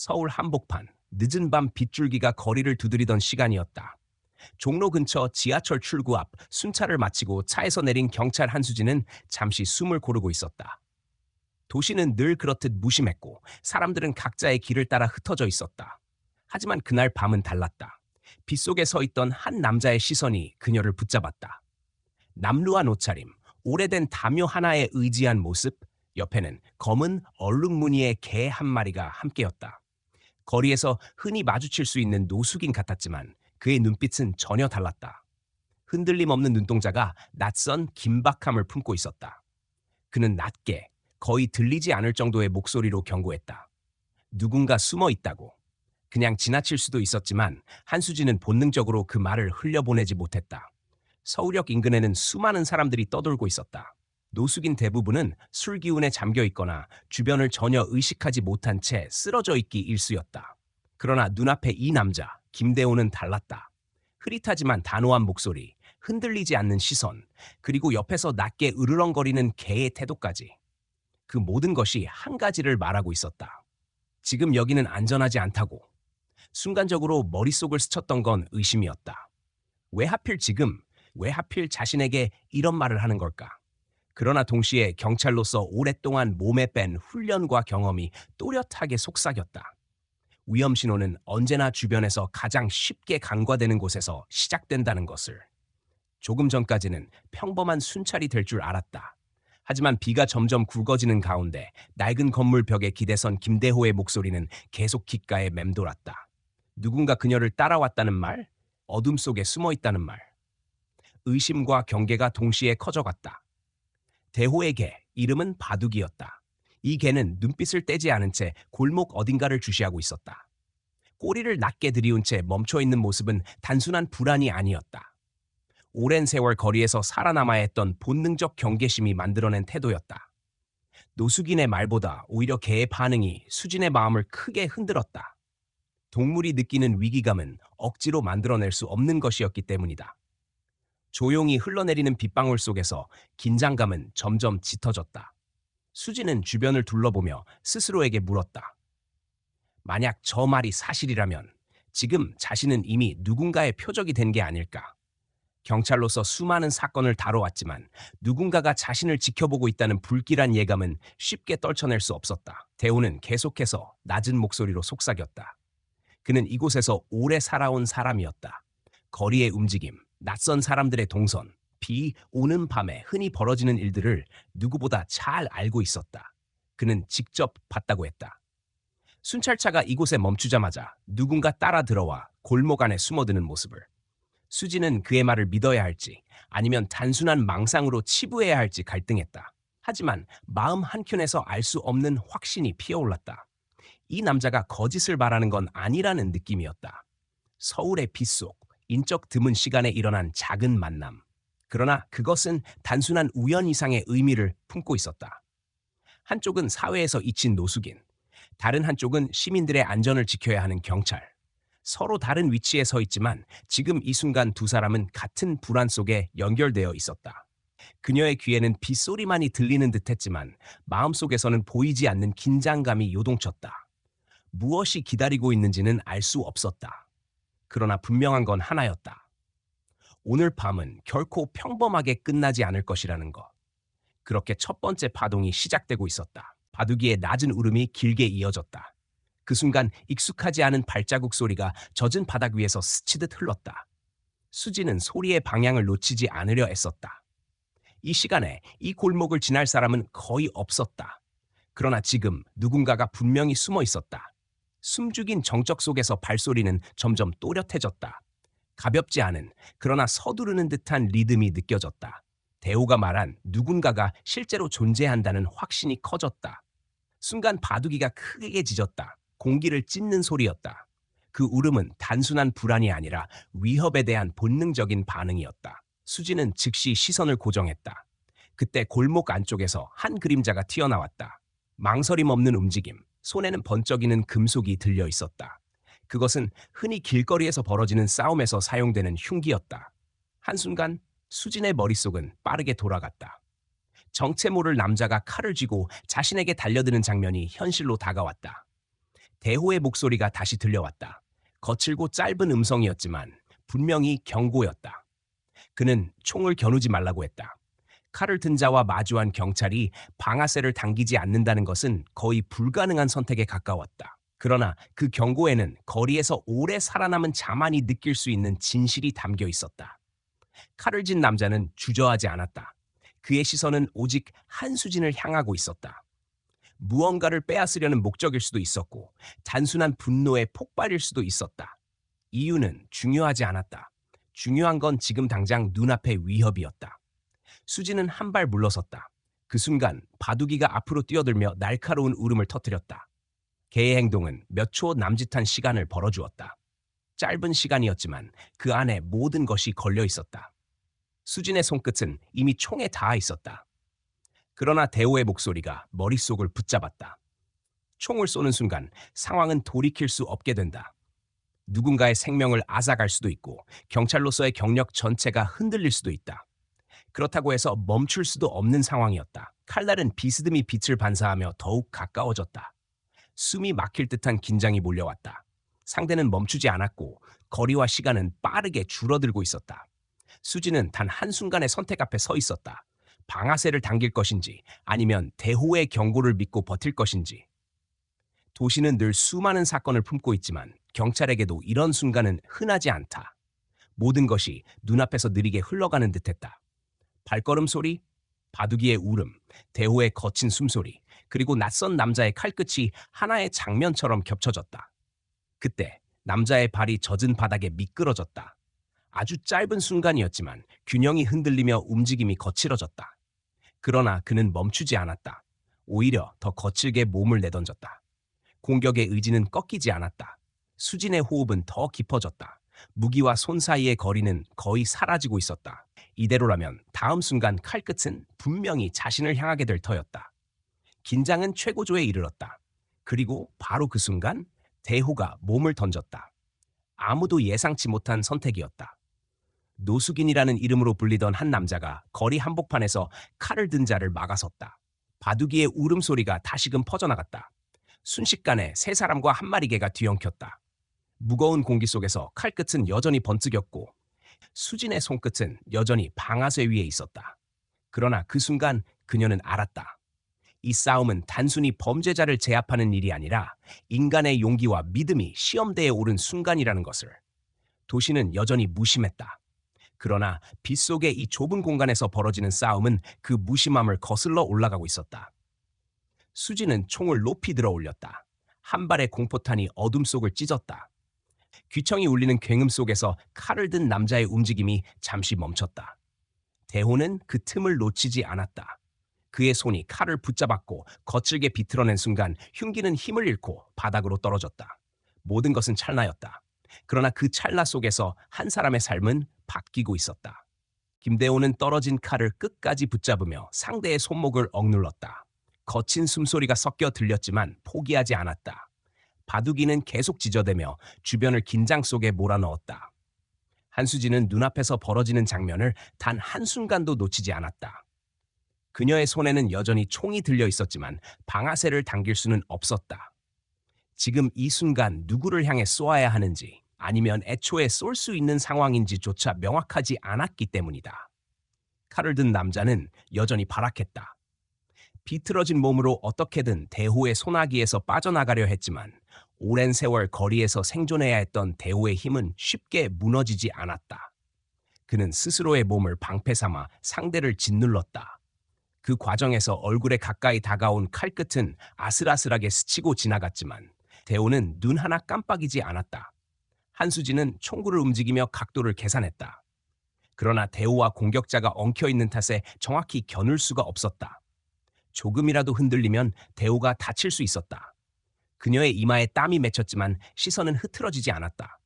서울 한복판, 늦은 밤 빗줄기가 거리를 두드리던 시간이었다. 종로 근처 지하철 출구 앞 순찰을 마치고 차에서 내린 경찰 한수진은 잠시 숨을 고르고 있었다. 도시는 늘 그렇듯 무심했고 사람들은 각자의 길을 따라 흩어져 있었다. 하지만 그날 밤은 달랐다. 빗속에 서 있던 한 남자의 시선이 그녀를 붙잡았다. 남루한 옷차림, 오래된 담요 하나에 의지한 모습, 옆에는 검은 얼룩무늬의 개 한 마리가 함께였다. 거리에서 흔히 마주칠 수 있는 노숙인 같았지만 그의 눈빛은 전혀 달랐다. 흔들림 없는 눈동자가 낯선 긴박함을 품고 있었다. 그는 낮게, 거의 들리지 않을 정도의 목소리로 경고했다. 누군가 숨어 있다고. 그냥 지나칠 수도 있었지만 한수진은 본능적으로 그 말을 흘려보내지 못했다. 서울역 인근에는 수많은 사람들이 떠돌고 있었다. 노숙인 대부분은 술 기운에 잠겨 있거나 주변을 전혀 의식하지 못한 채 쓰러져 있기 일쑤였다. 그러나 눈앞에 이 남자, 김대호는 달랐다. 흐릿하지만 단호한 목소리, 흔들리지 않는 시선, 그리고 옆에서 낮게 으르렁거리는 개의 태도까지. 그 모든 것이 한 가지를 말하고 있었다. 지금 여기는 안전하지 않다고. 순간적으로 머릿속을 스쳤던 건 의심이었다. 왜 하필 지금, 왜 하필 자신에게 이런 말을 하는 걸까? 그러나 동시에 경찰로서 오랫동안 몸에 뺀 훈련과 경험이 또렷하게 속삭였다. 위험 신호는 언제나 주변에서 가장 쉽게 간과되는 곳에서 시작된다는 것을. 조금 전까지는 평범한 순찰이 될 줄 알았다. 하지만 비가 점점 굵어지는 가운데 낡은 건물 벽에 기대선 김대호의 목소리는 계속 귓가에 맴돌았다. 누군가 그녀를 따라왔다는 말, 어둠 속에 숨어 있다는 말. 의심과 경계가 동시에 커져갔다. 대호의 개, 이름은 바둑이었다. 이 개는 눈빛을 떼지 않은 채 골목 어딘가를 주시하고 있었다. 꼬리를 낮게 들이운 채 멈춰있는 모습은 단순한 불안이 아니었다. 오랜 세월 거리에서 살아남아야 했던 본능적 경계심이 만들어낸 태도였다. 노숙인의 말보다 오히려 개의 반응이 수진의 마음을 크게 흔들었다. 동물이 느끼는 위기감은 억지로 만들어낼 수 없는 것이었기 때문이다. 조용히 흘러내리는 빗방울 속에서 긴장감은 점점 짙어졌다. 수지는 주변을 둘러보며 스스로에게 물었다. 만약 저 말이 사실이라면 지금 자신은 이미 누군가의 표적이 된 게 아닐까? 경찰로서 수많은 사건을 다뤄왔지만 누군가가 자신을 지켜보고 있다는 불길한 예감은 쉽게 떨쳐낼 수 없었다. 대호는 계속해서 낮은 목소리로 속삭였다. 그는 이곳에서 오래 살아온 사람이었다. 거리의 움직임, 낯선 사람들의 동선, 비 오는 밤에 흔히 벌어지는 일들을 누구보다 잘 알고 있었다. 그는 직접 봤다고 했다. 순찰차가 이곳에 멈추자마자 누군가 따라 들어와 골목 안에 숨어드는 모습을. 수지는 그의 말을 믿어야 할지 아니면 단순한 망상으로 치부해야 할지 갈등했다. 하지만 마음 한켠에서 알 수 없는 확신이 피어올랐다. 이 남자가 거짓을 말하는 건 아니라는 느낌이었다. 서울의 빗속, 인적 드문 시간에 일어난 작은 만남. 그러나 그것은 단순한 우연 이상의 의미를 품고 있었다. 한쪽은 사회에서 잊힌 노숙인, 다른 한쪽은 시민들의 안전을 지켜야 하는 경찰. 서로 다른 위치에 서 있지만 지금 이 순간 두 사람은 같은 불안 속에 연결되어 있었다. 그녀의 귀에는 빗소리만이 들리는 듯했지만 마음속에서는 보이지 않는 긴장감이 요동쳤다. 무엇이 기다리고 있는지는 알 수 없었다. 그러나 분명한 건 하나였다. 오늘 밤은 결코 평범하게 끝나지 않을 것이라는 것. 그렇게 첫 번째 파동이 시작되고 있었다. 바둑이의 낮은 울음이 길게 이어졌다. 그 순간 익숙하지 않은 발자국 소리가 젖은 바닥 위에서 스치듯 흘렀다. 수지는 소리의 방향을 놓치지 않으려 애썼다. 이 시간에 이 골목을 지날 사람은 거의 없었다. 그러나 지금 누군가가 분명히 숨어 있었다. 숨죽인 정적 속에서 발소리는 점점 또렷해졌다. 가볍지 않은, 그러나 서두르는 듯한 리듬이 느껴졌다. 대호가 말한 누군가가 실제로 존재한다는 확신이 커졌다. 순간 바둑이가 크게 짖었다. 공기를 찢는 소리였다. 그 울음은 단순한 불안이 아니라 위협에 대한 본능적인 반응이었다. 수지는 즉시 시선을 고정했다. 그때 골목 안쪽에서 한 그림자가 튀어나왔다. 망설임 없는 움직임, 손에는 번쩍이는 금속이 들려 있었다. 그것은 흔히 길거리에서 벌어지는 싸움에서 사용되는 흉기였다. 한순간 수진의 머릿속은 빠르게 돌아갔다. 정체 모를 남자가 칼을 쥐고 자신에게 달려드는 장면이 현실로 다가왔다. 대호의 목소리가 다시 들려왔다. 거칠고 짧은 음성이었지만 분명히 경고였다. 그는 총을 겨누지 말라고 했다. 칼을 든 자와 마주한 경찰이 방아쇠를 당기지 않는다는 것은 거의 불가능한 선택에 가까웠다. 그러나 그 경고에는 거리에서 오래 살아남은 자만이 느낄 수 있는 진실이 담겨 있었다. 칼을 진 남자는 주저하지 않았다. 그의 시선은 오직 한수진을 향하고 있었다. 무언가를 빼앗으려는 목적일 수도 있었고 단순한 분노의 폭발일 수도 있었다. 이유는 중요하지 않았다. 중요한 건 지금 당장 눈앞의 위협이었다. 수진은 한 발 물러섰다. 그 순간 바둑이가 앞으로 뛰어들며 날카로운 울음을 터뜨렸다. 개의 행동은 몇 초 남짓한 시간을 벌어주었다. 짧은 시간이었지만 그 안에 모든 것이 걸려 있었다. 수진의 손끝은 이미 총에 닿아 있었다. 그러나 대호의 목소리가 머릿속을 붙잡았다. 총을 쏘는 순간 상황은 돌이킬 수 없게 된다. 누군가의 생명을 앗아갈 수도 있고 경찰로서의 경력 전체가 흔들릴 수도 있다. 그렇다고 해서 멈출 수도 없는 상황이었다. 칼날은 비스듬히 빛을 반사하며 더욱 가까워졌다. 숨이 막힐 듯한 긴장이 몰려왔다. 상대는 멈추지 않았고 거리와 시간은 빠르게 줄어들고 있었다. 수지는 단 한순간의 선택 앞에 서 있었다. 방아쇠를 당길 것인지 아니면 대호의 경고를 믿고 버틸 것인지. 도시는 늘 수많은 사건을 품고 있지만 경찰에게도 이런 순간은 흔하지 않다. 모든 것이 눈앞에서 느리게 흘러가는 듯했다. 발걸음 소리, 바둑이의 울음, 대호의 거친 숨소리, 그리고 낯선 남자의 칼끝이 하나의 장면처럼 겹쳐졌다. 그때 남자의 발이 젖은 바닥에 미끄러졌다. 아주 짧은 순간이었지만 균형이 흔들리며 움직임이 거칠어졌다. 그러나 그는 멈추지 않았다. 오히려 더 거칠게 몸을 내던졌다. 공격의 의지는 꺾이지 않았다. 수진의 호흡은 더 깊어졌다. 무기와 손 사이의 거리는 거의 사라지고 있었다. 이대로라면 다음 순간 칼끝은 분명히 자신을 향하게 될 터였다. 긴장은 최고조에 이르렀다. 그리고 바로 그 순간 대호가 몸을 던졌다. 아무도 예상치 못한 선택이었다. 노숙인이라는 이름으로 불리던 한 남자가 거리 한복판에서 칼을 든 자를 막아섰다. 바둑이의 울음소리가 다시금 퍼져나갔다. 순식간에 세 사람과 한 마리 개가 뒤엉켰다. 무거운 공기 속에서 칼끝은 여전히 번뜩였고 수진의 손끝은 여전히 방아쇠 위에 있었다. 그러나 그 순간 그녀는 알았다. 이 싸움은 단순히 범죄자를 제압하는 일이 아니라 인간의 용기와 믿음이 시험대에 오른 순간이라는 것을. 도시는 여전히 무심했다. 그러나 빛 속의 이 좁은 공간에서 벌어지는 싸움은 그 무심함을 거슬러 올라가고 있었다. 수지는 총을 높이 들어 올렸다. 한 발의 공포탄이 어둠 속을 찢었다. 귀청이 울리는 굉음 속에서 칼을 든 남자의 움직임이 잠시 멈췄다. 대호는 그 틈을 놓치지 않았다. 그의 손이 칼을 붙잡았고 거칠게 비틀어낸 순간 흉기는 힘을 잃고 바닥으로 떨어졌다. 모든 것은 찰나였다. 그러나 그 찰나 속에서 한 사람의 삶은 바뀌고 있었다. 김대호는 떨어진 칼을 끝까지 붙잡으며 상대의 손목을 억눌렀다. 거친 숨소리가 섞여 들렸지만 포기하지 않았다. 바둑이는 계속 지저대며 주변을 긴장 속에 몰아넣었다. 한수진은 눈앞에서 벌어지는 장면을 단 한순간도 놓치지 않았다. 그녀의 손에는 여전히 총이 들려 있었지만 방아쇠를 당길 수는 없었다. 지금 이 순간 누구를 향해 쏘아야 하는지 아니면 애초에 쏠 수 있는 상황인지조차 명확하지 않았기 때문이다. 칼을 든 남자는 여전히 발악했다. 비틀어진 몸으로 어떻게든 대호의 소나기에서 빠져나가려 했지만 오랜 세월 거리에서 생존해야 했던 대호의 힘은 쉽게 무너지지 않았다. 그는 스스로의 몸을 방패 삼아 상대를 짓눌렀다. 그 과정에서 얼굴에 가까이 다가온 칼끝은 아슬아슬하게 스치고 지나갔지만 대호는 눈 하나 깜빡이지 않았다. 한수진은 총구를 움직이며 각도를 계산했다. 그러나 대호와 공격자가 엉켜있는 탓에 정확히 겨눌 수가 없었다. 조금이라도 흔들리면 대호가 다칠 수 있었다. 그녀의 이마에 땀이 맺혔지만 시선은 흐트러지지 않았다.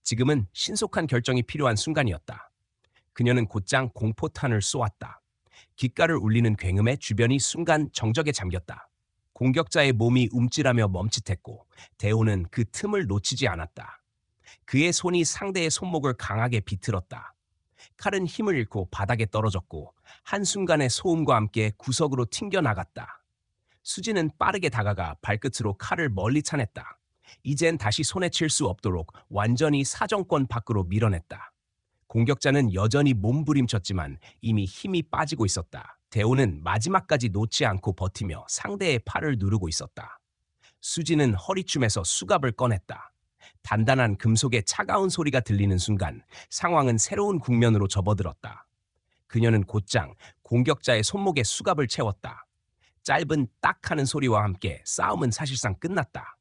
지금은 신속한 결정이 필요한 순간이었다. 그녀는 곧장 공포탄을 쏘았다. 귓가를 울리는 굉음에 주변이 순간 정적에 잠겼다. 공격자의 몸이 움찔하며 멈칫했고 대호는 그 틈을 놓치지 않았다. 그의 손이 상대의 손목을 강하게 비틀었다. 칼은 힘을 잃고 바닥에 떨어졌고 한순간의 소음과 함께 구석으로 튕겨나갔다. 수지는 빠르게 다가가 발끝으로 칼을 멀리 차냈다. 이젠 다시 손에 칠 수 없도록 완전히 사정권 밖으로 밀어냈다. 공격자는 여전히 몸부림쳤지만 이미 힘이 빠지고 있었다. 대호는 마지막까지 놓지 않고 버티며 상대의 팔을 누르고 있었다. 수지는 허리춤에서 수갑을 꺼냈다. 단단한 금속의 차가운 소리가 들리는 순간 상황은 새로운 국면으로 접어들었다. 그녀는 곧장 공격자의 손목에 수갑을 채웠다. 짧은 딱 하는 소리와 함께 싸움은 사실상 끝났다.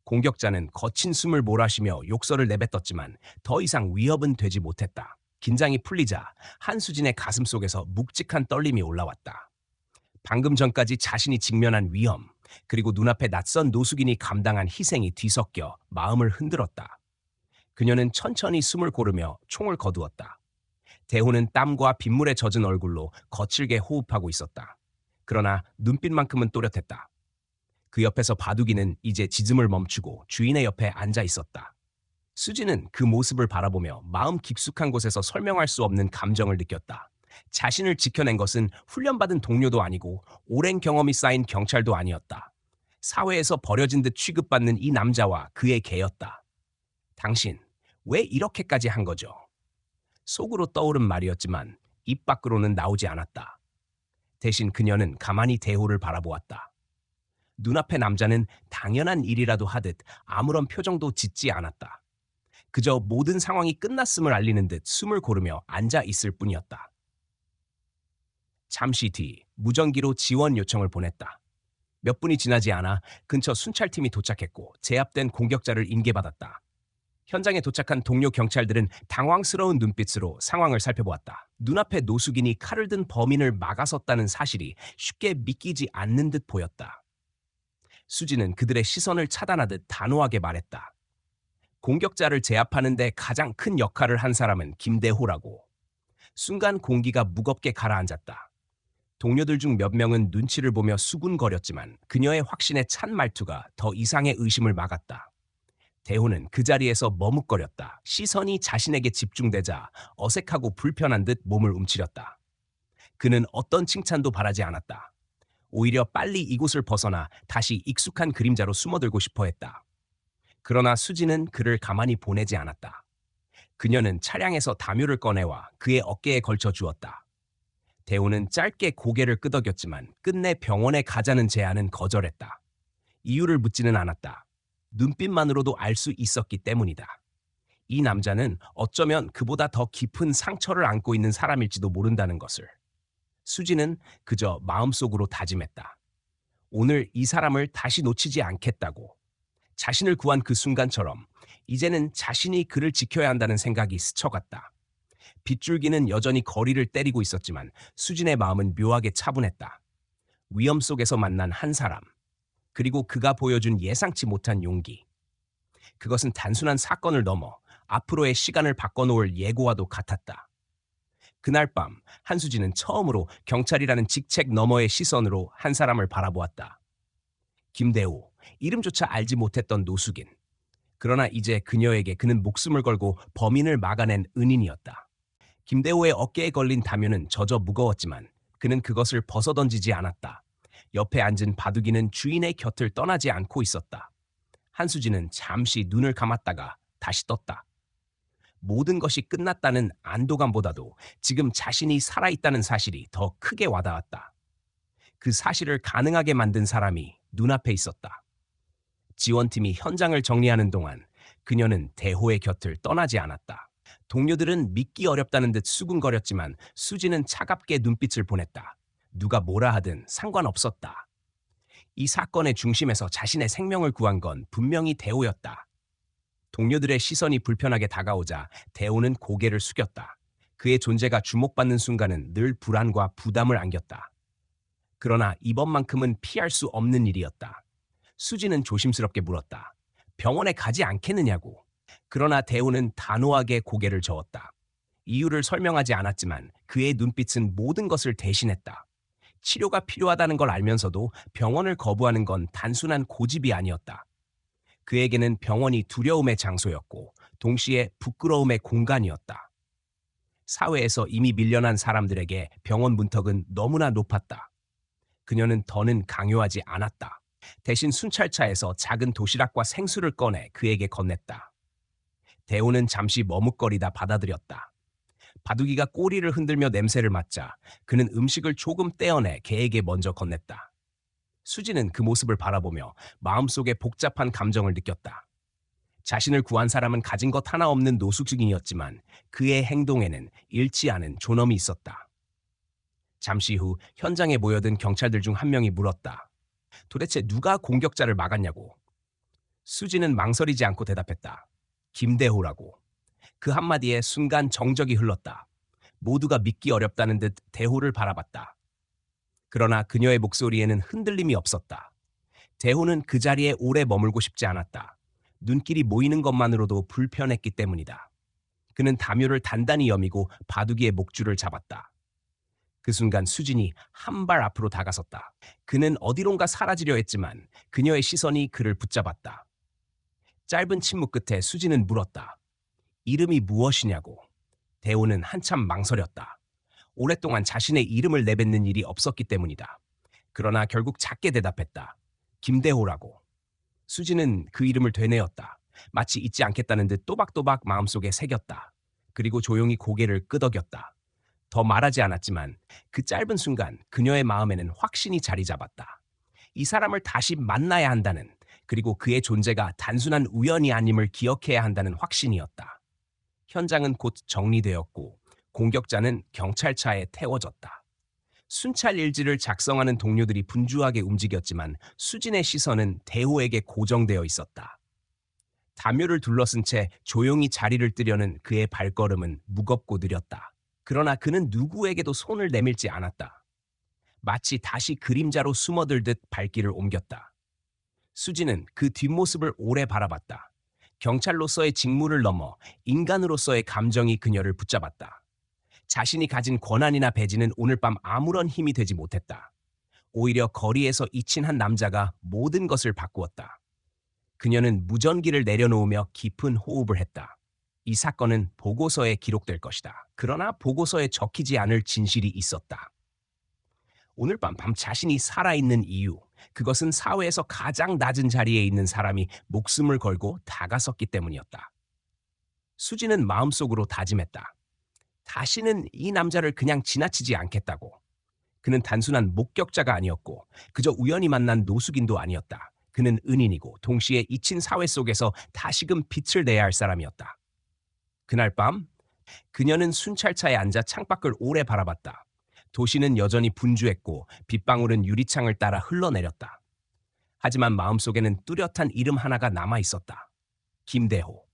공격자는 거친 숨을 몰아쉬며 욕설을 내뱉었지만 더 이상 위협은 되지 못했다. 긴장이 풀리자 한수진의 가슴 속에서 묵직한 떨림이 올라왔다. 방금 전까지 자신이 직면한 위험, 그리고 눈앞에 낯선 노숙인이 감당한 희생이 뒤섞여 마음을 흔들었다. 그녀는 천천히 숨을 고르며 총을 거두었다. 대호는 땀과 빗물에 젖은 얼굴로 거칠게 호흡하고 있었다. 그러나 눈빛만큼은 또렷했다. 그 옆에서 바둑이는 이제 짖음을 멈추고 주인의 옆에 앉아 있었다. 수지는 그 모습을 바라보며 마음 깊숙한 곳에서 설명할 수 없는 감정을 느꼈다. 자신을 지켜낸 것은 훈련받은 동료도 아니고 오랜 경험이 쌓인 경찰도 아니었다. 사회에서 버려진 듯 취급받는 이 남자와 그의 개였다. 당신, 왜 이렇게까지 한 거죠? 속으로 떠오른 말이었지만 입 밖으로는 나오지 않았다. 대신 그녀는 가만히 대호를 바라보았다. 눈앞의 남자는 당연한 일이라도 하듯 아무런 표정도 짓지 않았다. 그저 모든 상황이 끝났음을 알리는 듯 숨을 고르며 앉아 있을 뿐이었다. 잠시 뒤 무전기로 지원 요청을 보냈다. 몇 분이 지나지 않아 근처 순찰팀이 도착했고 제압된 공격자를 인계받았다. 현장에 도착한 동료 경찰들은 당황스러운 눈빛으로 상황을 살펴보았다. 눈앞에 노숙인이 칼을 든 범인을 막아섰다는 사실이 쉽게 믿기지 않는 듯 보였다. 수지는 그들의 시선을 차단하듯 단호하게 말했다. 공격자를 제압하는 데 가장 큰 역할을 한 사람은 김대호라고. 순간 공기가 무겁게 가라앉았다. 동료들 중 몇 명은 눈치를 보며 수군거렸지만 그녀의 확신에 찬 말투가 더 이상의 의심을 막았다. 대호는 그 자리에서 머뭇거렸다. 시선이 자신에게 집중되자 어색하고 불편한 듯 몸을 움츠렸다. 그는 어떤 칭찬도 바라지 않았다. 오히려 빨리 이곳을 벗어나 다시 익숙한 그림자로 숨어들고 싶어 했다. 그러나 수지는 그를 가만히 보내지 않았다. 그녀는 차량에서 담요를 꺼내와 그의 어깨에 걸쳐 주었다. 대호는 짧게 고개를 끄덕였지만 끝내 병원에 가자는 제안은 거절했다. 이유를 묻지는 않았다. 눈빛만으로도 알 수 있었기 때문이다. 이 남자는 어쩌면 그보다 더 깊은 상처를 안고 있는 사람일지도 모른다는 것을. 수지는 그저 마음속으로 다짐했다. 오늘 이 사람을 다시 놓치지 않겠다고. 자신을 구한 그 순간처럼 이제는 자신이 그를 지켜야 한다는 생각이 스쳐갔다. 빗줄기는 여전히 거리를 때리고 있었지만 수진의 마음은 묘하게 차분했다. 위험 속에서 만난 한 사람, 그리고 그가 보여준 예상치 못한 용기. 그것은 단순한 사건을 넘어 앞으로의 시간을 바꿔놓을 예고와도 같았다. 그날 밤 한수진은 처음으로 경찰이라는 직책 너머의 시선으로 한 사람을 바라보았다. 김대호, 이름조차 알지 못했던 노숙인. 그러나 이제 그녀에게 그는 목숨을 걸고 범인을 막아낸 은인이었다. 김대호의 어깨에 걸린 담요는 젖어 무거웠지만 그는 그것을 벗어던지지 않았다. 옆에 앉은 바둑이는 주인의 곁을 떠나지 않고 있었다. 한수진은 잠시 눈을 감았다가 다시 떴다. 모든 것이 끝났다는 안도감보다도 지금 자신이 살아있다는 사실이 더 크게 와닿았다. 그 사실을 가능하게 만든 사람이 눈앞에 있었다. 지원팀이 현장을 정리하는 동안 그녀는 대호의 곁을 떠나지 않았다. 동료들은 믿기 어렵다는 듯 수군거렸지만 수지는 차갑게 눈빛을 보냈다. 누가 뭐라 하든 상관없었다. 이 사건의 중심에서 자신의 생명을 구한 건 분명히 대호였다. 동료들의 시선이 불편하게 다가오자 대호는 고개를 숙였다. 그의 존재가 주목받는 순간은 늘 불안과 부담을 안겼다. 그러나 이번만큼은 피할 수 없는 일이었다. 수지는 조심스럽게 물었다. 병원에 가지 않겠느냐고. 그러나 대호는 단호하게 고개를 저었다. 이유를 설명하지 않았지만 그의 눈빛은 모든 것을 대신했다. 치료가 필요하다는 걸 알면서도 병원을 거부하는 건 단순한 고집이 아니었다. 그에게는 병원이 두려움의 장소였고 동시에 부끄러움의 공간이었다. 사회에서 이미 밀려난 사람들에게 병원 문턱은 너무나 높았다. 그녀는 더는 강요하지 않았다. 대신 순찰차에서 작은 도시락과 생수를 꺼내 그에게 건넸다. 대호는 잠시 머뭇거리다 받아들였다. 바둑이가 꼬리를 흔들며 냄새를 맡자 그는 음식을 조금 떼어내 개에게 먼저 건넸다. 수지는 그 모습을 바라보며 마음속에 복잡한 감정을 느꼈다. 자신을 구한 사람은 가진 것 하나 없는 노숙인이었지만 그의 행동에는 잃지 않은 존엄이 있었다. 잠시 후 현장에 모여든 경찰들 중 한 명이 물었다. 도대체 누가 공격자를 막았냐고. 수지는 망설이지 않고 대답했다. 김대호라고. 그 한마디에 순간 정적이 흘렀다. 모두가 믿기 어렵다는 듯 대호를 바라봤다. 그러나 그녀의 목소리에는 흔들림이 없었다. 대호는 그 자리에 오래 머물고 싶지 않았다. 눈길이 모이는 것만으로도 불편했기 때문이다. 그는 담요를 단단히 여미고 바둑이의 목줄을 잡았다. 그 순간 수진이 한 발 앞으로 다가섰다. 그는 어디론가 사라지려 했지만 그녀의 시선이 그를 붙잡았다. 짧은 침묵 끝에 수진은 물었다. 이름이 무엇이냐고. 대호는 한참 망설였다. 오랫동안 자신의 이름을 내뱉는 일이 없었기 때문이다. 그러나 결국 작게 대답했다. 김대호라고. 수지는 그 이름을 되뇌었다. 마치 잊지 않겠다는 듯 또박또박 마음속에 새겼다. 그리고 조용히 고개를 끄덕였다. 더 말하지 않았지만 그 짧은 순간 그녀의 마음에는 확신이 자리 잡았다. 이 사람을 다시 만나야 한다는, 그리고 그의 존재가 단순한 우연이 아님을 기억해야 한다는 확신이었다. 현장은 곧 정리되었고 공격자는 경찰차에 태워졌다. 순찰 일지를 작성하는 동료들이 분주하게 움직였지만 수진의 시선은 대호에게 고정되어 있었다. 담요를 둘러쓴 채 조용히 자리를 뜨려는 그의 발걸음은 무겁고 느렸다. 그러나 그는 누구에게도 손을 내밀지 않았다. 마치 다시 그림자로 숨어들듯 발길을 옮겼다. 수진은 그 뒷모습을 오래 바라봤다. 경찰로서의 직무를 넘어 인간으로서의 감정이 그녀를 붙잡았다. 자신이 가진 권한이나 배지는 오늘 밤 아무런 힘이 되지 못했다. 오히려 거리에서 잊힌 한 남자가 모든 것을 바꾸었다. 그녀는 무전기를 내려놓으며 깊은 호흡을 했다. 이 사건은 보고서에 기록될 것이다. 그러나 보고서에 적히지 않을 진실이 있었다. 오늘 밤 자신이 살아있는 이유, 그것은 사회에서 가장 낮은 자리에 있는 사람이 목숨을 걸고 다가섰기 때문이었다. 수지는 마음속으로 다짐했다. 다시는 이 남자를 그냥 지나치지 않겠다고. 그는 단순한 목격자가 아니었고 그저 우연히 만난 노숙인도 아니었다. 그는 은인이고 동시에 잊힌 사회 속에서 다시금 빛을 내야 할 사람이었다. 그날 밤 그녀는 순찰차에 앉아 창밖을 오래 바라봤다. 도시는 여전히 분주했고 빗방울은 유리창을 따라 흘러내렸다. 하지만 마음속에는 뚜렷한 이름 하나가 남아 있었다. 김대호.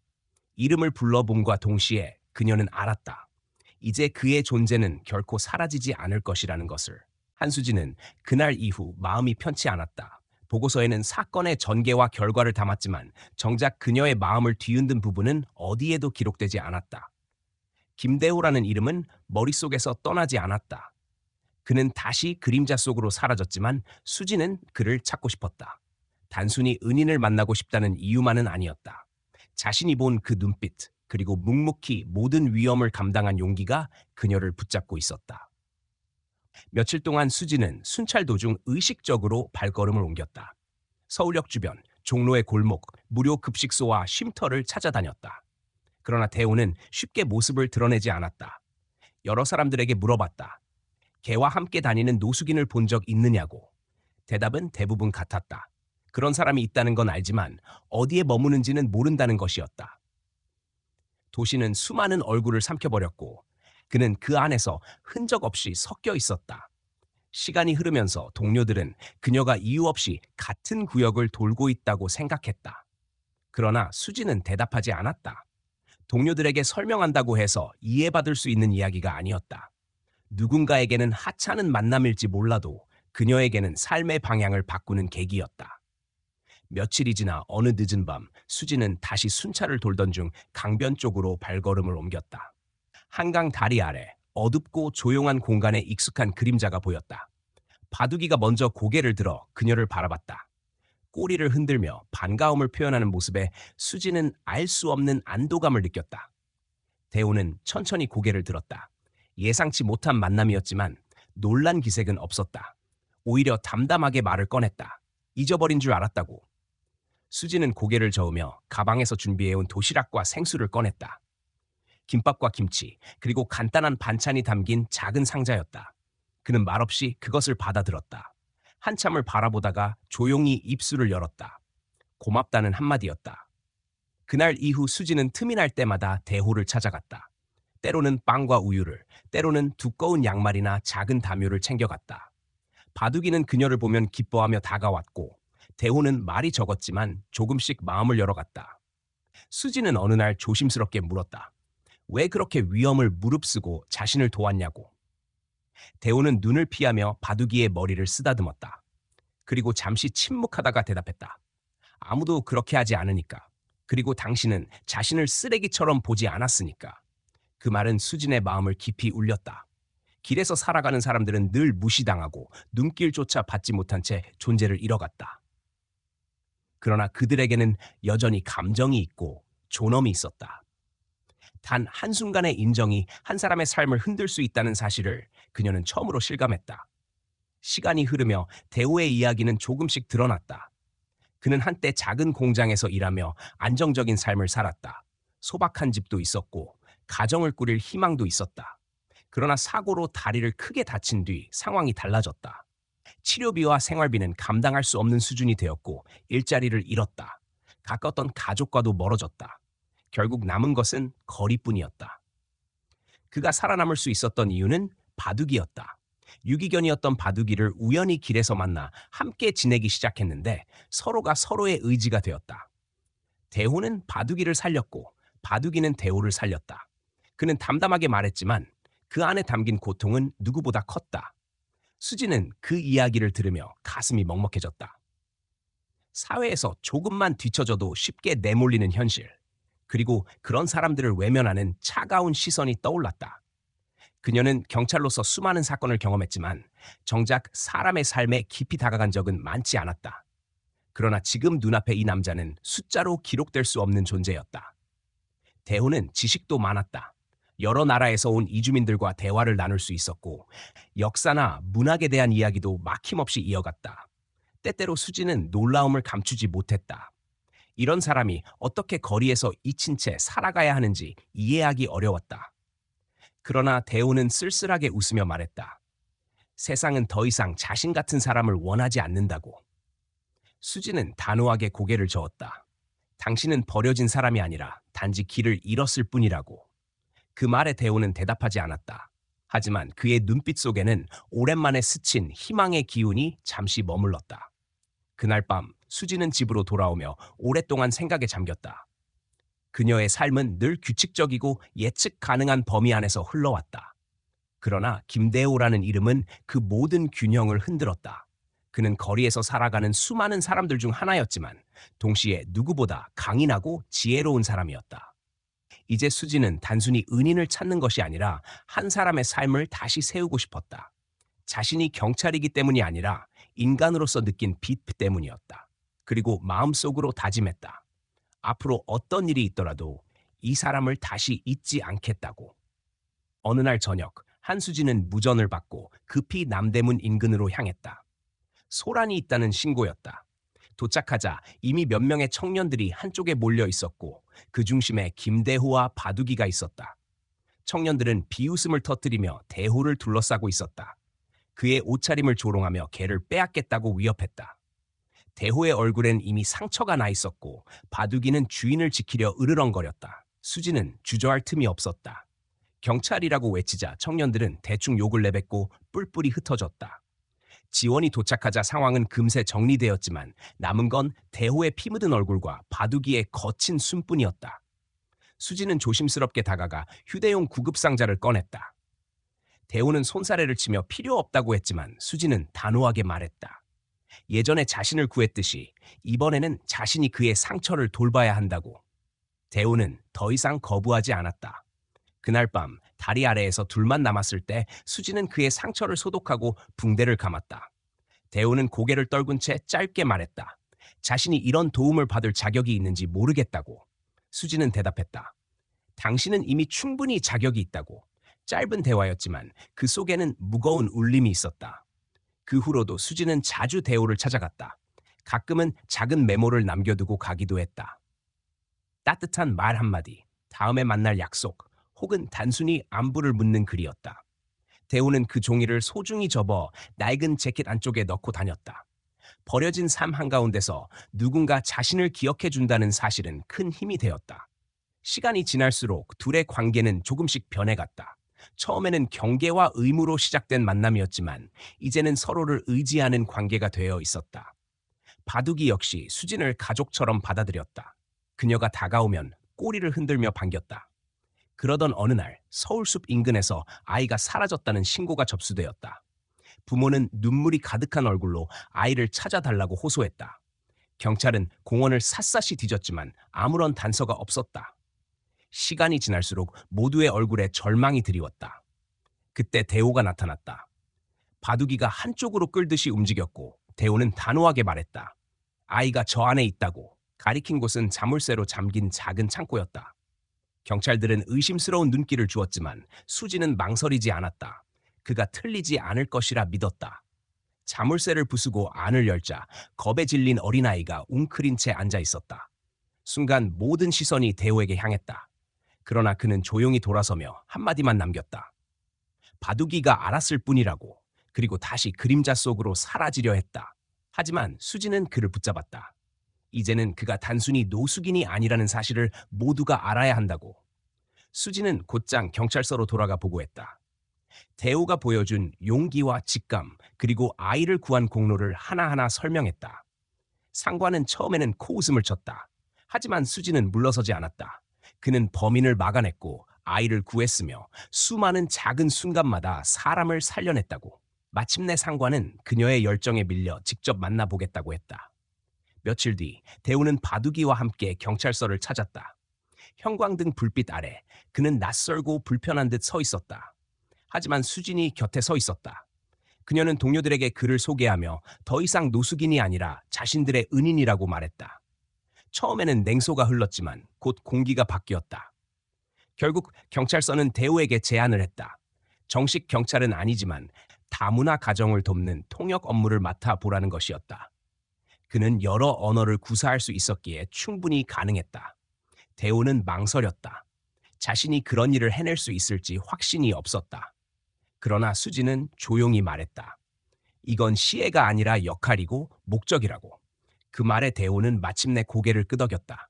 이름을 불러봄과 동시에 그녀는 알았다. 이제 그의 존재는 결코 사라지지 않을 것이라는 것을. 한수진은 그날 이후 마음이 편치 않았다. 보고서에는 사건의 전개와 결과를 담았지만 정작 그녀의 마음을 뒤흔든 부분은 어디에도 기록되지 않았다. 김대호라는 이름은 머릿속에서 떠나지 않았다. 그는 다시 그림자 속으로 사라졌지만 수지는 그를 찾고 싶었다. 단순히 은인을 만나고 싶다는 이유만은 아니었다. 자신이 본 그 눈빛, 그리고 묵묵히 모든 위험을 감당한 용기가 그녀를 붙잡고 있었다. 며칠 동안 수지는 순찰 도중 의식적으로 발걸음을 옮겼다. 서울역 주변, 종로의 골목, 무료 급식소와 쉼터를 찾아다녔다. 그러나 대호는 쉽게 모습을 드러내지 않았다. 여러 사람들에게 물어봤다. 걔와 함께 다니는 노숙인을 본 적 있느냐고. 대답은 대부분 같았다. 그런 사람이 있다는 건 알지만 어디에 머무는지는 모른다는 것이었다. 도시는 수많은 얼굴을 삼켜버렸고 그는 그 안에서 흔적 없이 섞여 있었다. 시간이 흐르면서 동료들은 그녀가 이유 없이 같은 구역을 돌고 있다고 생각했다. 그러나 수지는 대답하지 않았다. 동료들에게 설명한다고 해서 이해받을 수 있는 이야기가 아니었다. 누군가에게는 하찮은 만남일지 몰라도 그녀에게는 삶의 방향을 바꾸는 계기였다. 며칠이 지나 어느 늦은 밤 수지는 다시 순찰을 돌던 중 강변 쪽으로 발걸음을 옮겼다. 한강 다리 아래 어둡고 조용한 공간에 익숙한 그림자가 보였다. 바둑이가 먼저 고개를 들어 그녀를 바라봤다. 꼬리를 흔들며 반가움을 표현하는 모습에 수지는 알 수 없는 안도감을 느꼈다. 대호는 천천히 고개를 들었다. 예상치 못한 만남이었지만 놀란 기색은 없었다. 오히려 담담하게 말을 꺼냈다. 잊어버린 줄 알았다고. 수지는 고개를 저으며 가방에서 준비해온 도시락과 생수를 꺼냈다. 김밥과 김치, 그리고 간단한 반찬이 담긴 작은 상자였다. 그는 말없이 그것을 받아들었다. 한참을 바라보다가 조용히 입술을 열었다. 고맙다는 한마디였다. 그날 이후 수지는 틈이 날 때마다 대호를 찾아갔다. 때로는 빵과 우유를, 때로는 두꺼운 양말이나 작은 담요를 챙겨갔다. 바둑이는 그녀를 보면 기뻐하며 다가왔고, 대호는 말이 적었지만 조금씩 마음을 열어갔다. 수지는 어느 날 조심스럽게 물었다. 왜 그렇게 위험을 무릅쓰고 자신을 도왔냐고. 대호는 눈을 피하며 바둑이의 머리를 쓰다듬었다. 그리고 잠시 침묵하다가 대답했다. 아무도 그렇게 하지 않으니까. 그리고 당신은 자신을 쓰레기처럼 보지 않았으니까. 그 말은 수진의 마음을 깊이 울렸다. 길에서 살아가는 사람들은 늘 무시당하고 눈길조차 받지 못한 채 존재를 잃어갔다. 그러나 그들에게는 여전히 감정이 있고 존엄이 있었다. 단 한순간의 인정이 한 사람의 삶을 흔들 수 있다는 사실을 그녀는 처음으로 실감했다. 시간이 흐르며 대호의 이야기는 조금씩 드러났다. 그는 한때 작은 공장에서 일하며 안정적인 삶을 살았다. 소박한 집도 있었고 가정을 꾸릴 희망도 있었다. 그러나 사고로 다리를 크게 다친 뒤 상황이 달라졌다. 치료비와 생활비는 감당할 수 없는 수준이 되었고 일자리를 잃었다. 가까웠던 가족과도 멀어졌다. 결국 남은 것은 거리뿐이었다. 그가 살아남을 수 있었던 이유는 바둑이었다. 유기견이었던 바둑이를 우연히 길에서 만나 함께 지내기 시작했는데 서로가 서로의 의지가 되었다. 대호는 바둑이를 살렸고 바둑이는 대호를 살렸다. 그는 담담하게 말했지만 그 안에 담긴 고통은 누구보다 컸다. 수지는 그 이야기를 들으며 가슴이 먹먹해졌다. 사회에서 조금만 뒤처져도 쉽게 내몰리는 현실, 그리고 그런 사람들을 외면하는 차가운 시선이 떠올랐다. 그녀는 경찰로서 수많은 사건을 경험했지만 정작 사람의 삶에 깊이 다가간 적은 많지 않았다. 그러나 지금 눈앞의 이 남자는 숫자로 기록될 수 없는 존재였다. 대호는 지식도 많았다. 여러 나라에서 온 이주민들과 대화를 나눌 수 있었고 역사나 문학에 대한 이야기도 막힘없이 이어갔다. 때때로 수지는 놀라움을 감추지 못했다. 이런 사람이 어떻게 거리에서 잊힌 채 살아가야 하는지 이해하기 어려웠다. 그러나 대호는 쓸쓸하게 웃으며 말했다. 세상은 더 이상 자신 같은 사람을 원하지 않는다고. 수지는 단호하게 고개를 저었다. 당신은 버려진 사람이 아니라 단지 길을 잃었을 뿐이라고. 그 말에 대호는 대답하지 않았다. 하지만 그의 눈빛 속에는 오랜만에 스친 희망의 기운이 잠시 머물렀다. 그날 밤 수지는 집으로 돌아오며 오랫동안 생각에 잠겼다. 그녀의 삶은 늘 규칙적이고 예측 가능한 범위 안에서 흘러왔다. 그러나 김대호라는 이름은 그 모든 균형을 흔들었다. 그는 거리에서 살아가는 수많은 사람들 중 하나였지만 동시에 누구보다 강인하고 지혜로운 사람이었다. 이제 수지는 단순히 은인을 찾는 것이 아니라 한 사람의 삶을 다시 세우고 싶었다. 자신이 경찰이기 때문이 아니라 인간으로서 느낀 빛 때문이었다. 그리고 마음속으로 다짐했다. 앞으로 어떤 일이 있더라도 이 사람을 다시 잊지 않겠다고. 어느 날 저녁, 한수지는 무전을 받고 급히 남대문 인근으로 향했다. 소란이 있다는 신고였다. 도착하자 이미 몇 명의 청년들이 한쪽에 몰려 있었고 그 중심에 김대호와 바둑이가 있었다. 청년들은 비웃음을 터뜨리며 대호를 둘러싸고 있었다. 그의 옷차림을 조롱하며 개를 빼앗겠다고 위협했다. 대호의 얼굴엔 이미 상처가 나 있었고 바둑이는 주인을 지키려 으르렁거렸다. 수지는 주저할 틈이 없었다. 경찰이라고 외치자 청년들은 대충 욕을 내뱉고 뿔뿔이 흩어졌다. 지원이 도착하자 상황은 금세 정리되었지만 남은 건 대호의 피 묻은 얼굴과 바둑이의 거친 숨뿐이었다. 수지는 조심스럽게 다가가 휴대용 구급상자를 꺼냈다. 대호는 손사래를 치며 필요 없다고 했지만 수지는 단호하게 말했다. 예전에 자신을 구했듯이 이번에는 자신이 그의 상처를 돌봐야 한다고. 대호는 더 이상 거부하지 않았다. 그날 밤 다리 아래에서 둘만 남았을 때 수지는 그의 상처를 소독하고 붕대를 감았다. 대호는 고개를 떨군 채 짧게 말했다. 자신이 이런 도움을 받을 자격이 있는지 모르겠다고. 수지는 대답했다. 당신은 이미 충분히 자격이 있다고. 짧은 대화였지만 그 속에는 무거운 울림이 있었다. 그 후로도 수지는 자주 대호를 찾아갔다. 가끔은 작은 메모를 남겨두고 가기도 했다. 따뜻한 말 한마디, 다음에 만날 약속, 혹은 단순히 안부를 묻는 글이었다. 대우는 그 종이를 소중히 접어 낡은 재킷 안쪽에 넣고 다녔다. 버려진 삶 한가운데서 누군가 자신을 기억해 준다는 사실은 큰 힘이 되었다. 시간이 지날수록 둘의 관계는 조금씩 변해갔다. 처음에는 경계와 의무로 시작된 만남이었지만 이제는 서로를 의지하는 관계가 되어 있었다. 바둑이 역시 수진을 가족처럼 받아들였다. 그녀가 다가오면 꼬리를 흔들며 반겼다. 그러던 어느 날 서울숲 인근에서 아이가 사라졌다는 신고가 접수되었다. 부모는 눈물이 가득한 얼굴로 아이를 찾아달라고 호소했다. 경찰은 공원을 샅샅이 뒤졌지만 아무런 단서가 없었다. 시간이 지날수록 모두의 얼굴에 절망이 드리웠다. 그때 대호가 나타났다. 바둑이가 한쪽으로 끌듯이 움직였고 대호는 단호하게 말했다. 아이가 저 안에 있다고. 가리킨 곳은 자물쇠로 잠긴 작은 창고였다. 경찰들은 의심스러운 눈길을 주었지만 수지는 망설이지 않았다. 그가 틀리지 않을 것이라 믿었다. 자물쇠를 부수고 안을 열자 겁에 질린 어린아이가 웅크린 채 앉아 있었다. 순간 모든 시선이 대호에게 향했다. 그러나 그는 조용히 돌아서며 한마디만 남겼다. 바둑이가 알았을 뿐이라고. 그리고 다시 그림자 속으로 사라지려 했다. 하지만 수지는 그를 붙잡았다. 이제는 그가 단순히 노숙인이 아니라는 사실을 모두가 알아야 한다고. 수지는 곧장 경찰서로 돌아가 보고했다. 대호가 보여준 용기와 직감, 그리고 아이를 구한 공로를 하나하나 설명했다. 상관은 처음에는 코웃음을 쳤다. 하지만 수지는 물러서지 않았다. 그는 범인을 막아냈고 아이를 구했으며 수많은 작은 순간마다 사람을 살려냈다고. 마침내 상관은 그녀의 열정에 밀려 직접 만나보겠다고 했다. 며칠 뒤 대우는 바둑이와 함께 경찰서를 찾았다. 형광등 불빛 아래 그는 낯설고 불편한 듯 서 있었다. 하지만 수진이 곁에 서 있었다. 그녀는 동료들에게 그를 소개하며 더 이상 노숙인이 아니라 자신들의 은인이라고 말했다. 처음에는 냉소가 흘렀지만 곧 공기가 바뀌었다. 결국 경찰서는 대우에게 제안을 했다. 정식 경찰은 아니지만 다문화 가정을 돕는 통역 업무를 맡아보라는 것이었다. 그는 여러 언어를 구사할 수 있었기에 충분히 가능했다. 대우는 망설였다. 자신이 그런 일을 해낼 수 있을지 확신이 없었다. 그러나 수지는 조용히 말했다. 이건 시혜가 아니라 역할이고 목적이라고. 그 말에 대우는 마침내 고개를 끄덕였다.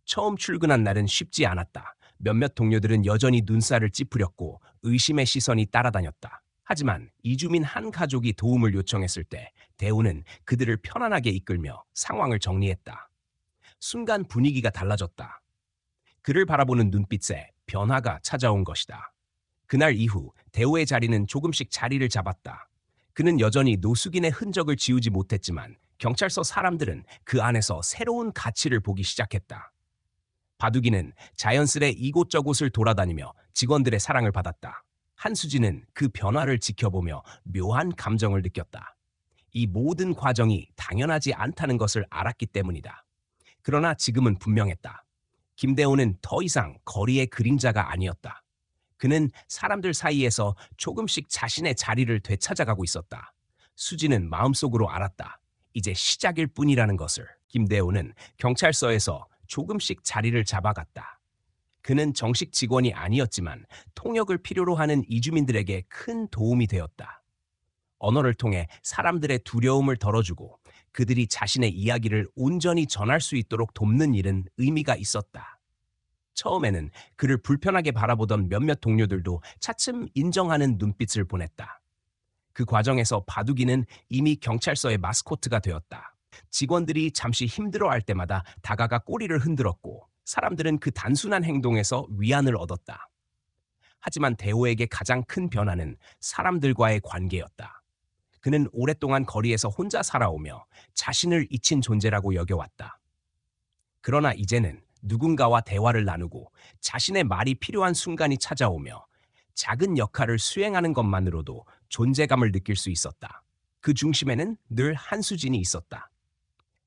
처음 출근한 날은 쉽지 않았다. 몇몇 동료들은 여전히 눈살을 찌푸렸고 의심의 시선이 따라다녔다. 하지만 이주민 한 가족이 도움을 요청했을 때 대우는 그들을 편안하게 이끌며 상황을 정리했다. 순간 분위기가 달라졌다. 그를 바라보는 눈빛에 변화가 찾아온 것이다. 그날 이후 대우의 자리는 조금씩 자리를 잡았다. 그는 여전히 노숙인의 흔적을 지우지 못했지만 경찰서 사람들은 그 안에서 새로운 가치를 보기 시작했다. 바둑이는 자연스레 이곳저곳을 돌아다니며 직원들의 사랑을 받았다. 한수진은 그 변화를 지켜보며 묘한 감정을 느꼈다. 이 모든 과정이 당연하지 않다는 것을 알았기 때문이다. 그러나 지금은 분명했다. 김대호는 더 이상 거리의 그림자가 아니었다. 그는 사람들 사이에서 조금씩 자신의 자리를 되찾아가고 있었다. 수지는 마음속으로 알았다. 이제 시작일 뿐이라는 것을. 김대호는 경찰서에서 조금씩 자리를 잡아갔다. 그는 정식 직원이 아니었지만 통역을 필요로 하는 이주민들에게 큰 도움이 되었다. 언어를 통해 사람들의 두려움을 덜어주고 그들이 자신의 이야기를 온전히 전할 수 있도록 돕는 일은 의미가 있었다. 처음에는 그를 불편하게 바라보던 몇몇 동료들도 차츰 인정하는 눈빛을 보냈다. 그 과정에서 바둑이는 이미 경찰서의 마스코트가 되었다. 직원들이 잠시 힘들어할 때마다 다가가 꼬리를 흔들었고 사람들은 그 단순한 행동에서 위안을 얻었다. 하지만 대호에게 가장 큰 변화는 사람들과의 관계였다. 그는 오랫동안 거리에서 혼자 살아오며 자신을 잊힌 존재라고 여겨왔다. 그러나 이제는 누군가와 대화를 나누고 자신의 말이 필요한 순간이 찾아오며 작은 역할을 수행하는 것만으로도 존재감을 느낄 수 있었다. 그 중심에는 늘 한수진이 있었다.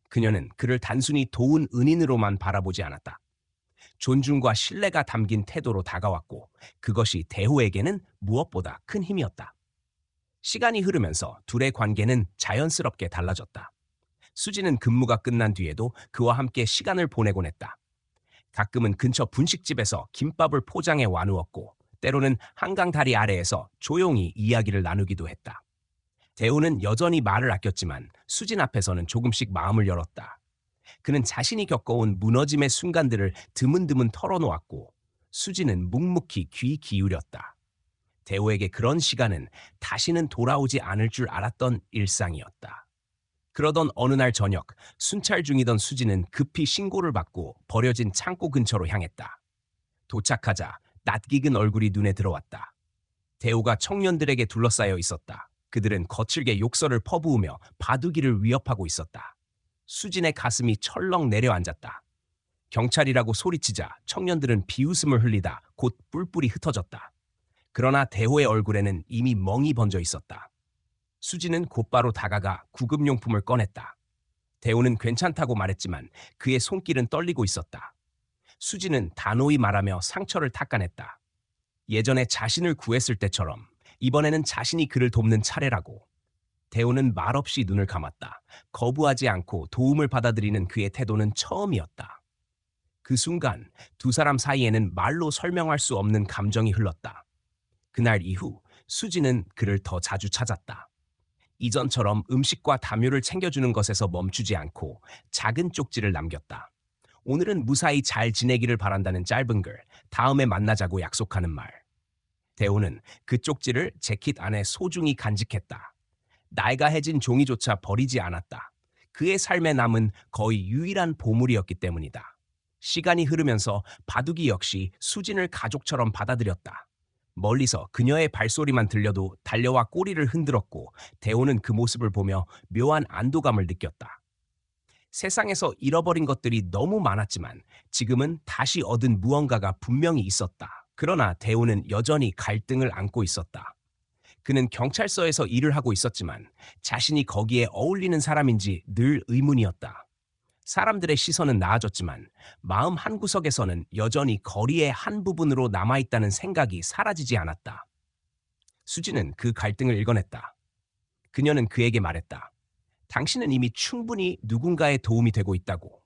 그녀는 그를 단순히 도운 은인으로만 바라보지 않았다. 존중과 신뢰가 담긴 태도로 다가왔고 그것이 대호에게는 무엇보다 큰 힘이었다. 시간이 흐르면서 둘의 관계는 자연스럽게 달라졌다. 수지는 근무가 끝난 뒤에도 그와 함께 시간을 보내곤 했다. 가끔은 근처 분식집에서 김밥을 포장해 와누었고 때로는 한강 다리 아래에서 조용히 이야기를 나누기도 했다. 대우는 여전히 말을 아꼈지만 수진 앞에서는 조금씩 마음을 열었다. 그는 자신이 겪어온 무너짐의 순간들을 드문드문 털어놓았고 수진은 묵묵히 귀 기울였다. 대우에게 그런 시간은 다시는 돌아오지 않을 줄 알았던 일상이었다. 그러던 어느 날 저녁, 순찰 중이던 수진은 급히 신고를 받고 버려진 창고 근처로 향했다. 도착하자 낯익은 얼굴이 눈에 들어왔다. 대우가 청년들에게 둘러싸여 있었다. 그들은 거칠게 욕설을 퍼부으며 바둑이를 위협하고 있었다. 수진의 가슴이 철렁 내려앉았다. 경찰이라고 소리치자 청년들은 비웃음을 흘리다 곧 뿔뿔이 흩어졌다. 그러나 대호의 얼굴에는 이미 멍이 번져 있었다. 수진은 곧바로 다가가 구급용품을 꺼냈다. 대호는 괜찮다고 말했지만 그의 손길은 떨리고 있었다. 수진은 단호히 말하며 상처를 닦아냈다. 예전에 자신을 구했을 때처럼 이번에는 자신이 그를 돕는 차례라고. 대호는 말없이 눈을 감았다. 거부하지 않고 도움을 받아들이는 그의 태도는 처음이었다. 그 순간 두 사람 사이에는 말로 설명할 수 없는 감정이 흘렀다. 그날 이후 수지는 그를 더 자주 찾았다. 이전처럼 음식과 담요를 챙겨주는 것에서 멈추지 않고 작은 쪽지를 남겼다. 오늘은 무사히 잘 지내기를 바란다는 짧은 글, 다음에 만나자고 약속하는 말. 대호는 그 쪽지를 재킷 안에 소중히 간직했다. 낡아해진 종이조차 버리지 않았다. 그의 삶에 남은 거의 유일한 보물이었기 때문이다. 시간이 흐르면서 바둑이 역시 수진을 가족처럼 받아들였다. 멀리서 그녀의 발소리만 들려도 달려와 꼬리를 흔들었고 대호는 그 모습을 보며 묘한 안도감을 느꼈다. 세상에서 잃어버린 것들이 너무 많았지만 지금은 다시 얻은 무언가가 분명히 있었다. 그러나 대호는 여전히 갈등을 안고 있었다. 그는 경찰서에서 일을 하고 있었지만 자신이 거기에 어울리는 사람인지 늘 의문이었다. 사람들의 시선은 나아졌지만 마음 한구석에서는 여전히 거리의 한 부분으로 남아있다는 생각이 사라지지 않았다. 수지는 그 갈등을 읽어냈다. 그녀는 그에게 말했다. 당신은 이미 충분히 누군가의 도움이 되고 있다고.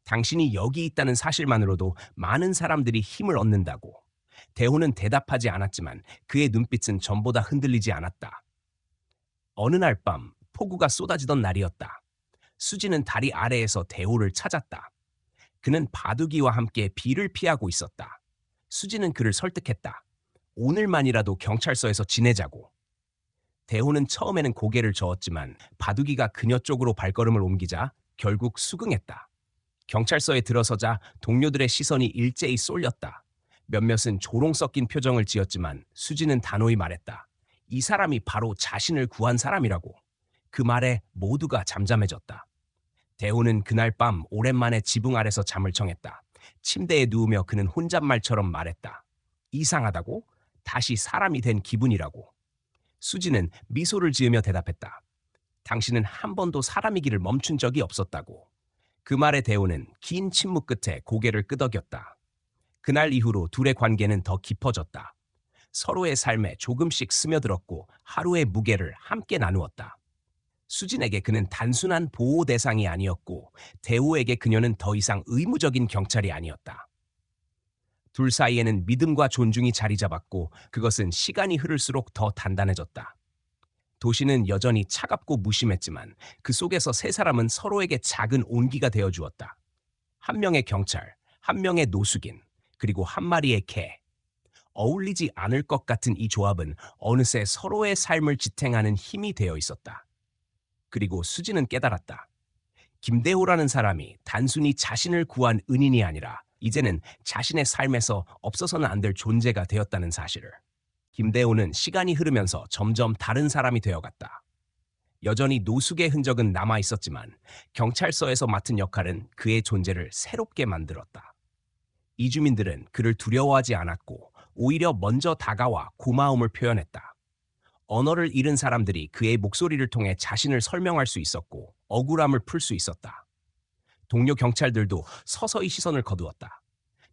당신이 여기 있다는 사실만으로도 많은 사람들이 힘을 얻는다고. 대호는 대답하지 않았지만 그의 눈빛은 전보다 흔들리지 않았다. 어느 날 밤 폭우가 쏟아지던 날이었다. 수지는 다리 아래에서 대호를 찾았다. 그는 바둑이와 함께 비를 피하고 있었다. 수지는 그를 설득했다. 오늘만이라도 경찰서에서 지내자고. 대호는 처음에는 고개를 저었지만 바둑이가 그녀 쪽으로 발걸음을 옮기자 결국 수긍했다. 경찰서에 들어서자 동료들의 시선이 일제히 쏠렸다. 몇몇은 조롱 섞인 표정을 지었지만 수지는 단호히 말했다. 이 사람이 바로 자신을 구한 사람이라고. 그 말에 모두가 잠잠해졌다. 대호는 그날 밤 오랜만에 지붕 아래서 잠을 청했다. 침대에 누우며 그는 혼잣말처럼 말했다. 이상하다고? 다시 사람이 된 기분이라고. 수지는 미소를 지으며 대답했다. 당신은 한 번도 사람이기를 멈춘 적이 없었다고. 그 말에 대호는 긴 침묵 끝에 고개를 끄덕였다. 그날 이후로 둘의 관계는 더 깊어졌다. 서로의 삶에 조금씩 스며들었고 하루의 무게를 함께 나누었다. 수진에게 그는 단순한 보호 대상이 아니었고 대호에게 그녀는 더 이상 의무적인 경찰이 아니었다. 둘 사이에는 믿음과 존중이 자리 잡았고 그것은 시간이 흐를수록 더 단단해졌다. 도시는 여전히 차갑고 무심했지만 그 속에서 세 사람은 서로에게 작은 온기가 되어주었다. 한 명의 경찰, 한 명의 노숙인, 그리고 한 마리의 개. 어울리지 않을 것 같은 이 조합은 어느새 서로의 삶을 지탱하는 힘이 되어 있었다. 그리고 수지는 깨달았다. 김대호라는 사람이 단순히 자신을 구한 은인이 아니라 이제는 자신의 삶에서 없어서는 안 될 존재가 되었다는 사실을. 김대호는 시간이 흐르면서 점점 다른 사람이 되어갔다. 여전히 노숙의 흔적은 남아 있었지만 경찰서에서 맡은 역할은 그의 존재를 새롭게 만들었다. 이주민들은 그를 두려워하지 않았고 오히려 먼저 다가와 고마움을 표현했다. 언어를 잃은 사람들이 그의 목소리를 통해 자신을 설명할 수 있었고 억울함을 풀 수 있었다. 동료 경찰들도 서서히 시선을 거두었다.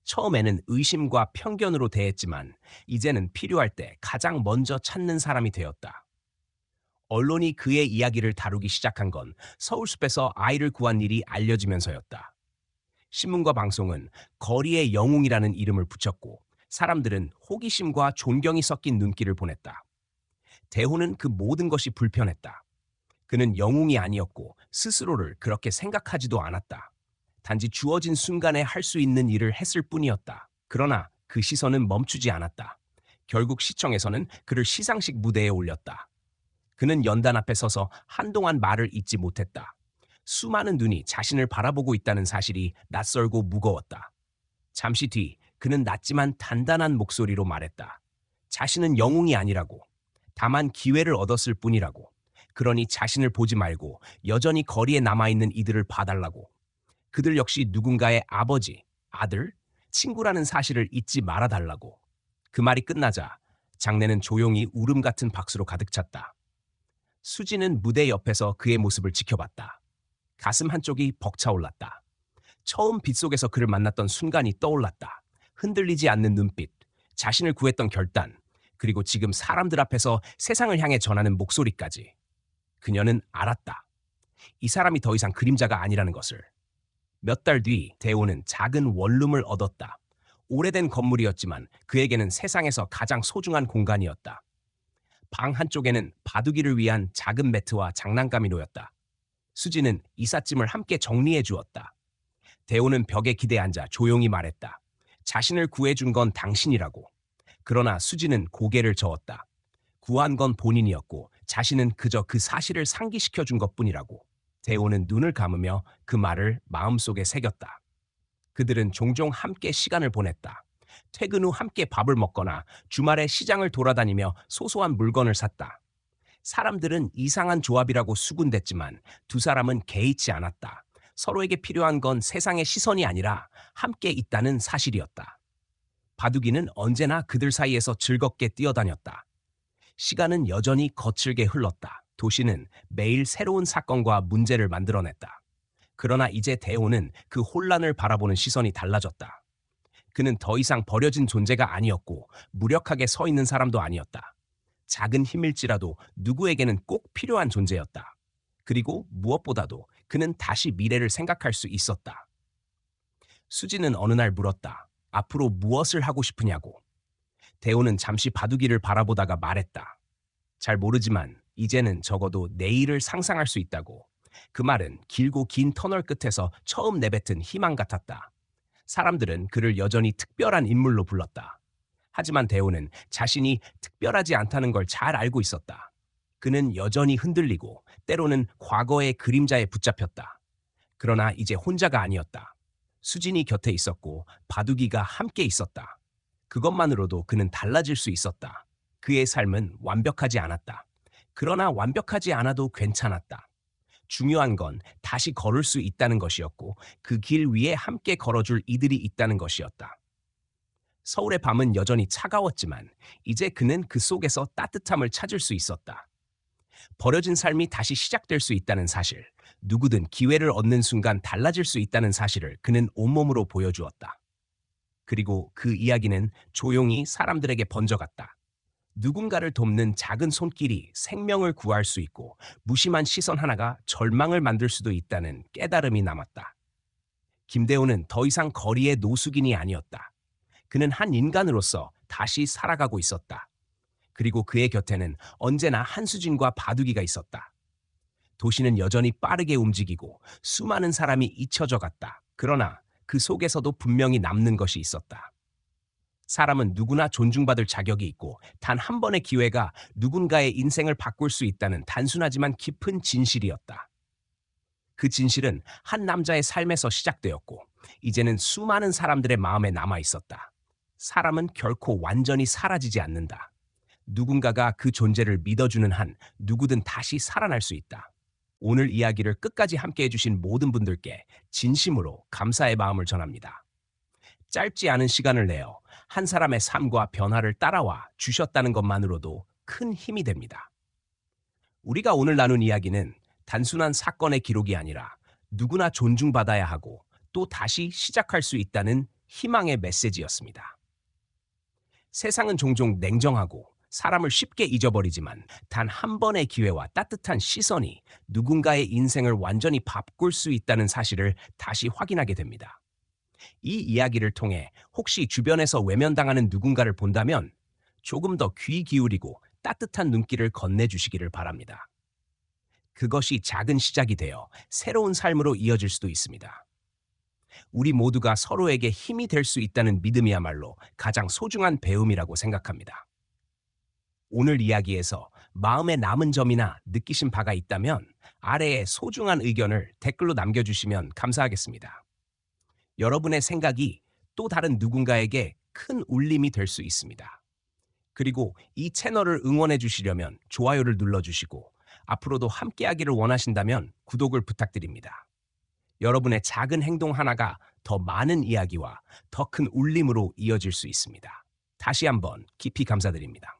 처음에는 의심과 편견으로 대했지만 이제는 필요할 때 가장 먼저 찾는 사람이 되었다. 언론이 그의 이야기를 다루기 시작한 건 서울숲에서 아이를 구한 일이 알려지면서였다. 신문과 방송은 거리의 영웅이라는 이름을 붙였고 사람들은 호기심과 존경이 섞인 눈길을 보냈다. 대호는 그 모든 것이 불편했다. 그는 영웅이 아니었고 스스로를 그렇게 생각하지도 않았다. 단지 주어진 순간에 할 수 있는 일을 했을 뿐이었다. 그러나 그 시선은 멈추지 않았다. 결국 시청에서는 그를 시상식 무대에 올렸다. 그는 연단 앞에 서서 한동안 말을 잇지 못했다. 수많은 눈이 자신을 바라보고 있다는 사실이 낯설고 무거웠다. 잠시 뒤 그는 낮지만 단단한 목소리로 말했다. 자신은 영웅이 아니라고. 다만 기회를 얻었을 뿐이라고. 그러니 자신을 보지 말고 여전히 거리에 남아있는 이들을 봐달라고. 그들 역시 누군가의 아버지, 아들, 친구라는 사실을 잊지 말아달라고. 그 말이 끝나자 장내는 조용히 울음 같은 박수로 가득 찼다. 수지는 무대 옆에서 그의 모습을 지켜봤다. 가슴 한쪽이 벅차올랐다. 처음 빗속에서 그를 만났던 순간이 떠올랐다. 흔들리지 않는 눈빛, 자신을 구했던 결단, 그리고 지금 사람들 앞에서 세상을 향해 전하는 목소리까지. 그녀는 알았다. 이 사람이 더 이상 그림자가 아니라는 것을. 몇 달 뒤 대호는 작은 원룸을 얻었다. 오래된 건물이었지만 그에게는 세상에서 가장 소중한 공간이었다. 방 한쪽에는 바둑이를 위한 작은 매트와 장난감이 놓였다. 수지는 이삿짐을 함께 정리해 주었다. 대호는 벽에 기대 앉아 조용히 말했다. 자신을 구해준 건 당신이라고. 그러나 수지는 고개를 저었다. 구한 건 본인이었고 자신은 그저 그 사실을 상기시켜 준 것뿐이라고. 대호는 눈을 감으며 그 말을 마음속에 새겼다. 그들은 종종 함께 시간을 보냈다. 퇴근 후 함께 밥을 먹거나 주말에 시장을 돌아다니며 소소한 물건을 샀다. 사람들은 이상한 조합이라고 수군댔지만 두 사람은 개의치 않았다. 서로에게 필요한 건 세상의 시선이 아니라 함께 있다는 사실이었다. 바둑이는 언제나 그들 사이에서 즐겁게 뛰어다녔다. 시간은 여전히 거칠게 흘렀다. 도시는 매일 새로운 사건과 문제를 만들어냈다. 그러나 이제 대호는 그 혼란을 바라보는 시선이 달라졌다. 그는 더 이상 버려진 존재가 아니었고 무력하게 서 있는 사람도 아니었다. 작은 힘일지라도 누구에게는 꼭 필요한 존재였다. 그리고 무엇보다도 그는 다시 미래를 생각할 수 있었다. 수지는 어느 날 물었다. 앞으로 무엇을 하고 싶으냐고. 대호는 잠시 바둑이를 바라보다가 말했다. 잘 모르지만 이제는 적어도 내일을 상상할 수 있다고. 그 말은 길고 긴 터널 끝에서 처음 내뱉은 희망 같았다. 사람들은 그를 여전히 특별한 인물로 불렀다. 하지만 대호는 자신이 특별하지 않다는 걸 잘 알고 있었다. 그는 여전히 흔들리고 때로는 과거의 그림자에 붙잡혔다. 그러나 이제 혼자가 아니었다. 수진이 곁에 있었고 바둑이가 함께 있었다. 그것만으로도 그는 달라질 수 있었다. 그의 삶은 완벽하지 않았다. 그러나 완벽하지 않아도 괜찮았다. 중요한 건 다시 걸을 수 있다는 것이었고 그 길 위에 함께 걸어줄 이들이 있다는 것이었다. 서울의 밤은 여전히 차가웠지만 이제 그는 그 속에서 따뜻함을 찾을 수 있었다. 버려진 삶이 다시 시작될 수 있다는 사실, 누구든 기회를 얻는 순간 달라질 수 있다는 사실을 그는 온몸으로 보여주었다. 그리고 그 이야기는 조용히 사람들에게 번져갔다. 누군가를 돕는 작은 손길이 생명을 구할 수 있고 무심한 시선 하나가 절망을 만들 수도 있다는 깨달음이 남았다. 김대호는 더 이상 거리의 노숙인이 아니었다. 그는 한 인간으로서 다시 살아가고 있었다. 그리고 그의 곁에는 언제나 한수진과 바둑이가 있었다. 도시는 여전히 빠르게 움직이고 수많은 사람이 잊혀져 갔다. 그러나 그 속에서도 분명히 남는 것이 있었다. 사람은 누구나 존중받을 자격이 있고 단 한 번의 기회가 누군가의 인생을 바꿀 수 있다는 단순하지만 깊은 진실이었다. 그 진실은 한 남자의 삶에서 시작되었고 이제는 수많은 사람들의 마음에 남아 있었다. 사람은 결코 완전히 사라지지 않는다. 누군가가 그 존재를 믿어주는 한 누구든 다시 살아날 수 있다. 오늘 이야기를 끝까지 함께 해주신 모든 분들께 진심으로 감사의 마음을 전합니다. 짧지 않은 시간을 내어 한 사람의 삶과 변화를 따라와 주셨다는 것만으로도 큰 힘이 됩니다. 우리가 오늘 나눈 이야기는 단순한 사건의 기록이 아니라 누구나 존중받아야 하고 또 다시 시작할 수 있다는 희망의 메시지였습니다. 세상은 종종 냉정하고 사람을 쉽게 잊어버리지만 단 한 번의 기회와 따뜻한 시선이 누군가의 인생을 완전히 바꿀 수 있다는 사실을 다시 확인하게 됩니다. 이 이야기를 통해 혹시 주변에서 외면당하는 누군가를 본다면 조금 더 귀 기울이고 따뜻한 눈길을 건네주시기를 바랍니다. 그것이 작은 시작이 되어 새로운 삶으로 이어질 수도 있습니다. 우리 모두가 서로에게 힘이 될 수 있다는 믿음이야말로 가장 소중한 배움이라고 생각합니다. 오늘 이야기에서 마음에 남은 점이나 느끼신 바가 있다면 아래에 소중한 의견을 댓글로 남겨주시면 감사하겠습니다. 여러분의 생각이 또 다른 누군가에게 큰 울림이 될 수 있습니다. 그리고 이 채널을 응원해 주시려면 좋아요를 눌러주시고 앞으로도 함께하기를 원하신다면 구독을 부탁드립니다. 여러분의 작은 행동 하나가 더 많은 이야기와 더 큰 울림으로 이어질 수 있습니다. 다시 한번 깊이 감사드립니다.